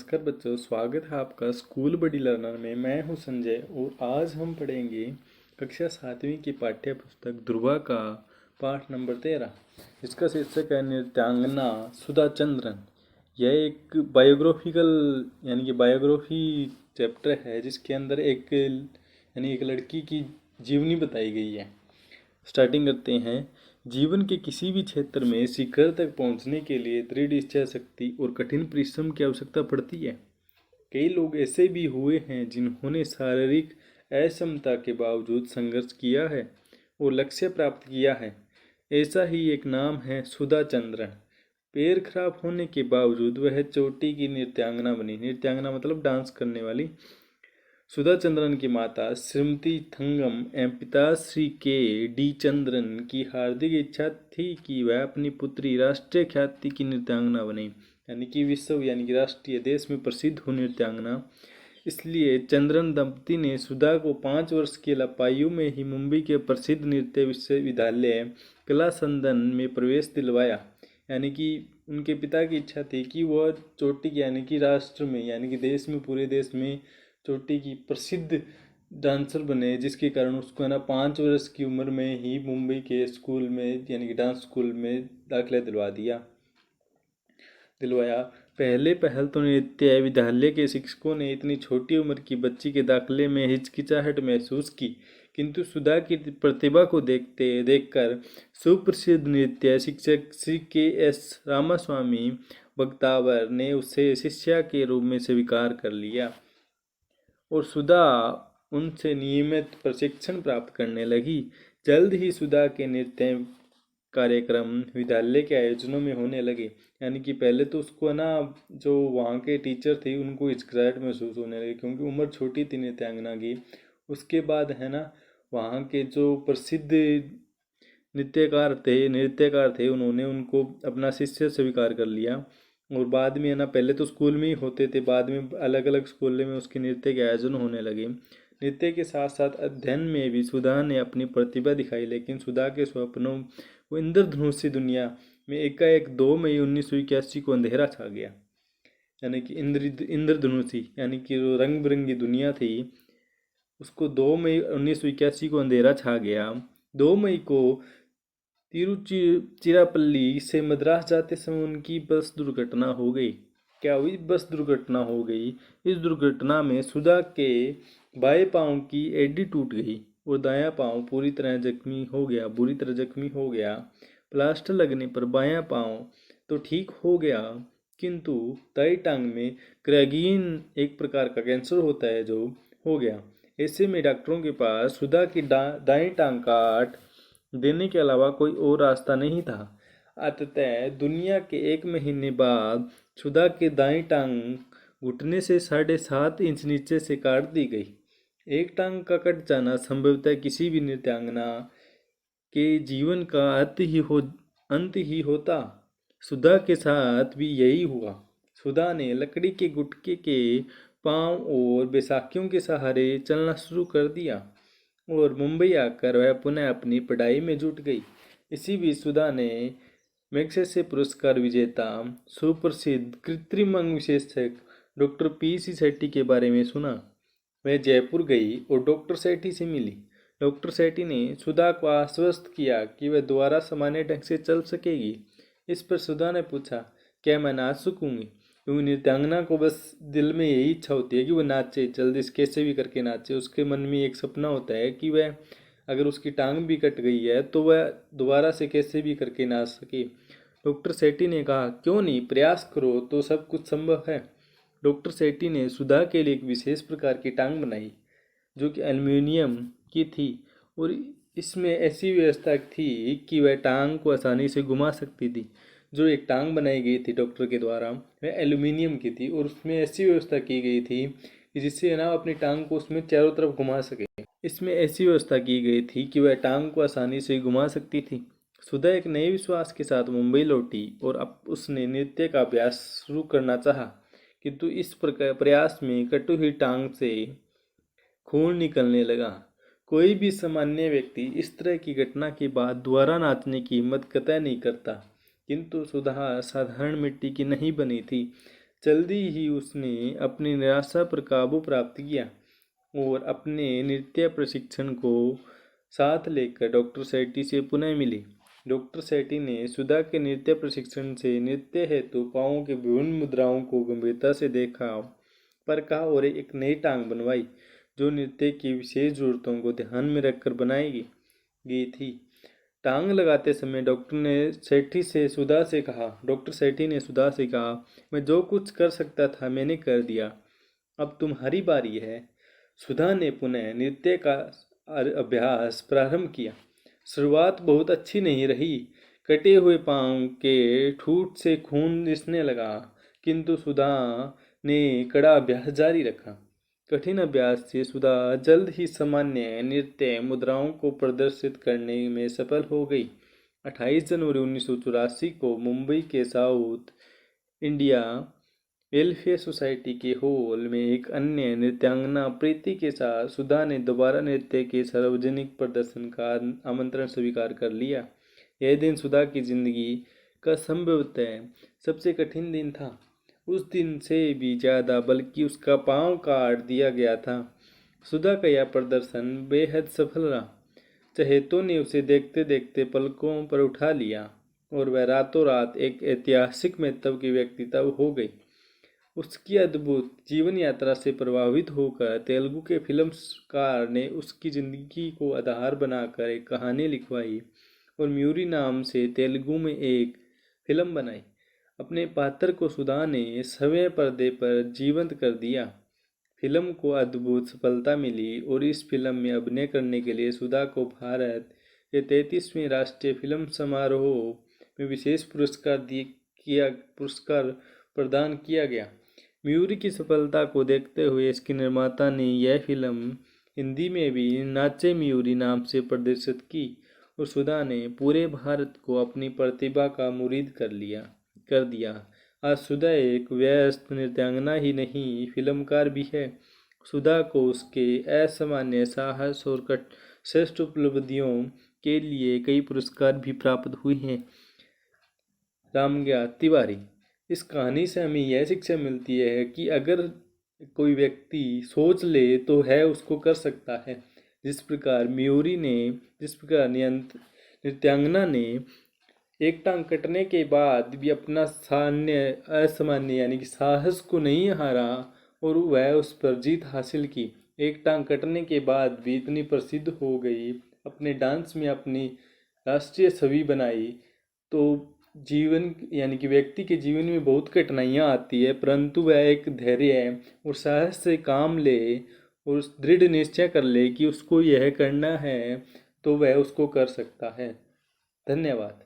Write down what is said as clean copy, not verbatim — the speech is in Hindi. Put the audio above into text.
नमस्कार बच्चों, स्वागत है आपका स्कूल बडी लर्नर में। मैं हूं संजय और आज हम पढ़ेंगे कक्षा 7वीं की पाठ्य पुस्तक ध्रुवा का पाठ नंबर 13, जिसका शीर्षक है नृत्यांगना सुधा चंद्रन। यह एक बायोग्राफिकल बायोग्राफी चैप्टर है, जिसके अंदर एक लड़की की जीवनी बताई गई है। स्टार्टिंग करते हैं। जीवन के किसी भी क्षेत्र में शिखर तक पहुंचने के लिए दृढ़ इच्छा शक्ति और कठिन परिश्रम की आवश्यकता पड़ती है। कई लोग ऐसे भी हुए हैं जिन्होंने शारीरिक अक्षमता के बावजूद संघर्ष किया है और लक्ष्य प्राप्त किया है। ऐसा ही एक नाम है सुधा चंद्रन। पैर खराब होने के बावजूद वह चोटी की नृत्यांगना बनी। नृत्यांगना मतलब डांस करने वाली। सुधा चंद्रन की माता श्रीमती थंगम एवं पिता श्री के डी चंद्रन की हार्दिक इच्छा थी कि वह अपनी पुत्री राष्ट्रीय ख्याति की नृत्यांगना बने, यानी कि विश्व राष्ट्रीय देश में प्रसिद्ध हो नृत्यांगना। इसलिए चंद्रन दंपति ने सुधा को 5 वर्ष की अल्पायु में ही मुंबई के प्रसिद्ध नृत्य विश्वविद्यालय कला संदन में प्रवेश दिलवाया। यानी कि उनके पिता की इच्छा थी कि वह चोटी यानी कि राष्ट्र में यानी कि देश में, पूरे देश में चोटी की प्रसिद्ध डांसर बने, जिसके कारण उसको 5 वर्ष की उम्र में ही मुंबई के स्कूल में यानी कि डांस स्कूल में दाखिला दिलवाया। पहल तो नृत्य विद्यालय के शिक्षकों ने इतनी छोटी उम्र की बच्ची के दाखिले में हिचकिचाहट महसूस की, किंतु सुधा की प्रतिभा को देखकर सुप्रसिद्ध नृत्य शिक्षक श्री के.एस. रामास्वामी भक्तावर ने उसे शिष्या के रूप में स्वीकार कर लिया और सुधा उनसे नियमित प्रशिक्षण प्राप्त करने लगी। जल्द ही सुधा के नृत्य कार्यक्रम विद्यालय के आयोजनों में होने लगे। यानी कि पहले तो उसको जो वहाँ के टीचर थे उनको हिचकिचाहट महसूस होने लगी, क्योंकि उम्र छोटी थी नृत्यांगना की। उसके बाद वहाँ के जो प्रसिद्ध नृत्यकार थे उन्होंने उनको अपना शिष्य स्वीकार कर लिया। और बाद में पहले तो स्कूल में ही होते थे, बाद में अलग अलग स्कूलों में उसके नृत्य के आयोजन होने लगे। नृत्य के साथ साथ अध्ययन में भी सुधा ने अपनी प्रतिभा दिखाई, लेकिन सुधा के स्वप्नों वो इंद्रधनुषी दुनिया में एकाएक 2 मई 1981 को अंधेरा छा गया। यानी कि इंद्रधनुषी यानी कि जो रंग बिरंगी दुनिया थी, उसको 2 मई 1981 को अंधेरा छा गया। 2 मई को तिरुचिरापल्ली से मद्रास जाते समय उनकी बस दुर्घटना हो गई। क्या हुई? बस दुर्घटना हो गई। इस दुर्घटना में सुधा के बाएं पांव की एड़ी टूट गई और दायां पांव बुरी तरह जख्मी हो गया। प्लास्टर लगने पर बायां पांव तो ठीक हो गया, किंतु दाई टांग में क्रैगीन एक प्रकार का कैंसर होता है जो हो गया। ऐसे में डॉक्टरों के पास सुधा की दाई टांग काट देने के अलावा कोई और रास्ता नहीं था। अतः दुनिया के 1 महीने बाद सुधा की दाई टांग घुटने से 7.5 इंच नीचे से काट दी गई। एक टांग का कट जाना संभवतः किसी भी नृत्यांगना के जीवन का अंत ही होता। सुधा के साथ भी यही हुआ। सुधा ने लकड़ी के गुटके के पांव और बैसाखियों के सहारे चलना शुरू कर दिया और मुंबई आकर वह पुनः अपनी पढ़ाई में जुट गई। इसी बीच सुधा ने मैग्सेसे पुरस्कार विजेता सुप्रसिद्ध कृत्रिम अंग विशेषज्ञ डॉक्टर पी.सी. सेठी के बारे में सुना। वह जयपुर गई और डॉक्टर सेठी से मिली। डॉक्टर सेठी ने सुधा को आश्वस्त किया कि वह दोबारा सामान्य ढंग से चल सकेगी। इस पर सुधा ने पूछा, क्या मैं नाच सकूंगी? क्योंकि नृत्यांगना को बस दिल में यही इच्छा होती है कि वह नाचे, जल्दी से कैसे भी करके नाचे। उसके मन में एक सपना होता है कि वह अगर उसकी टांग भी कट गई है तो वह दोबारा से कैसे भी करके नाच सके। डॉक्टर सेठी ने कहा, क्यों नहीं, प्रयास करो तो सब कुछ संभव है। डॉक्टर सेठी ने सुधा के लिए एक विशेष प्रकार की टांग बनाई जो कि एल्युमिनियम की थी और इसमें ऐसी व्यवस्था थी कि वह टांग को आसानी से घुमा सकती थी। जो एक टांग बनाई गई थी डॉक्टर के द्वारा वह एल्युमिनियम की थी और उसमें ऐसी व्यवस्था की गई थी कि जिससे अपनी टांग को उसमें चारों तरफ घुमा सके। इसमें ऐसी व्यवस्था की गई थी कि वह टांग को आसानी से घुमा सकती थी। सुधा एक नए विश्वास के साथ मुंबई लौटी और अब उसने नृत्य का अभ्यास शुरू करना चाहा, किंतु इस प्रयास में कटी हुई टांग से खून निकलने लगा। कोई भी सामान्य व्यक्ति इस तरह की घटना के बाद दोबारा नाचने की हिम्मत कतई नहीं करता, किंतु सुधा साधारण मिट्टी की नहीं बनी थी। जल्दी ही उसने अपनी निराशा पर काबू प्राप्त किया और अपने नृत्य प्रशिक्षण को साथ लेकर डॉक्टर सेठी से पुनः मिली। डॉक्टर सेठी ने सुधा के नृत्य प्रशिक्षण से नृत्य हेतु पाँवों की विभिन्न मुद्राओं को गंभीरता से देखा, परखा और एक नई टांग बनवाई जो नृत्य की विशेष जरूरतों को ध्यान में रखकर बनाई गई थी। टांग लगाते समय डॉक्टर सेठी ने सुधा से कहा, मैं जो कुछ कर सकता था मैंने कर दिया, अब तुम्हारी बारी है। सुधा ने पुनः नृत्य का अभ्यास प्रारंभ किया। शुरुआत बहुत अच्छी नहीं रही। कटे हुए पांव के ठूंठ से खून रिसने लगा, किंतु सुधा ने कड़ा अभ्यास जारी रखा। कठिन अभ्यास से सुधा जल्द ही सामान्य नृत्य मुद्राओं को प्रदर्शित करने में सफल हो गई। 28 जनवरी 1984 को मुंबई के साउथ इंडिया वेलफेयर सोसाइटी के हॉल में एक अन्य नृत्यांगना प्रीति के साथ सुधा ने दोबारा नृत्य के सार्वजनिक प्रदर्शन का आमंत्रण स्वीकार कर लिया। यह दिन सुधा की जिंदगी का संभवतः सबसे कठिन दिन था। उस दिन से भी ज़्यादा, बल्कि उसका पाँव काट दिया गया था। सुधा का यह प्रदर्शन बेहद सफल रहा। चहेतों ने उसे देखते देखते पलकों पर उठा लिया और वह रातों रात एक ऐतिहासिक महत्व की व्यक्तित्व हो गई। उसकी अद्भुत जीवन यात्रा से प्रभावित होकर तेलुगु के फिल्मकार ने उसकी ज़िंदगी को आधार बनाकर एक कहानी लिखवाई और म्यूरी नाम से तेलुगु में एक फिल्म बनाई। अपने पात्र को सुधा ने सवै पर्दे पर जीवंत कर दिया। फिल्म को अद्भुत सफलता मिली और इस फिल्म में अभिनय करने के लिए सुधा को भारत के 33वें राष्ट्रीय फिल्म समारोह में विशेष पुरस्कार प्रदान किया गया। म्यूरी की सफलता को देखते हुए इसके निर्माता ने यह फिल्म हिंदी में भी नाचे म्यूरी नाम से प्रदर्शित की और सुधा ने पूरे भारत को अपनी प्रतिभा का मुरीद कर दिया। आज सुधा एक व्यस्त नृत्यांगना ही नहीं, फिल्मकार भी है। सुधा को उसके असामान्य साहस और श्रेष्ठ उपलब्धियों के लिए कई पुरस्कार भी प्राप्त हुए हैं। रामज्ञात तिवारी। इस कहानी से हमें यह शिक्षा मिलती है कि अगर कोई व्यक्ति सोच ले तो है उसको कर सकता है। जिस प्रकार नृत्यांगना ने एक टांग कटने के बाद भी अपना असामान्य यानी कि साहस को नहीं हारा और वह उस पर जीत हासिल की। एक टांग कटने के बाद भी इतनी प्रसिद्ध हो गई, अपने डांस में अपनी राष्ट्रीय छवि बनाई। तो जीवन यानी कि व्यक्ति के जीवन में बहुत कठिनाइयाँ आती है, परंतु वह एक धैर्य और साहस से काम ले और दृढ़ निश्चय कर ले कि उसको यह करना है, तो वह उसको कर सकता है। धन्यवाद।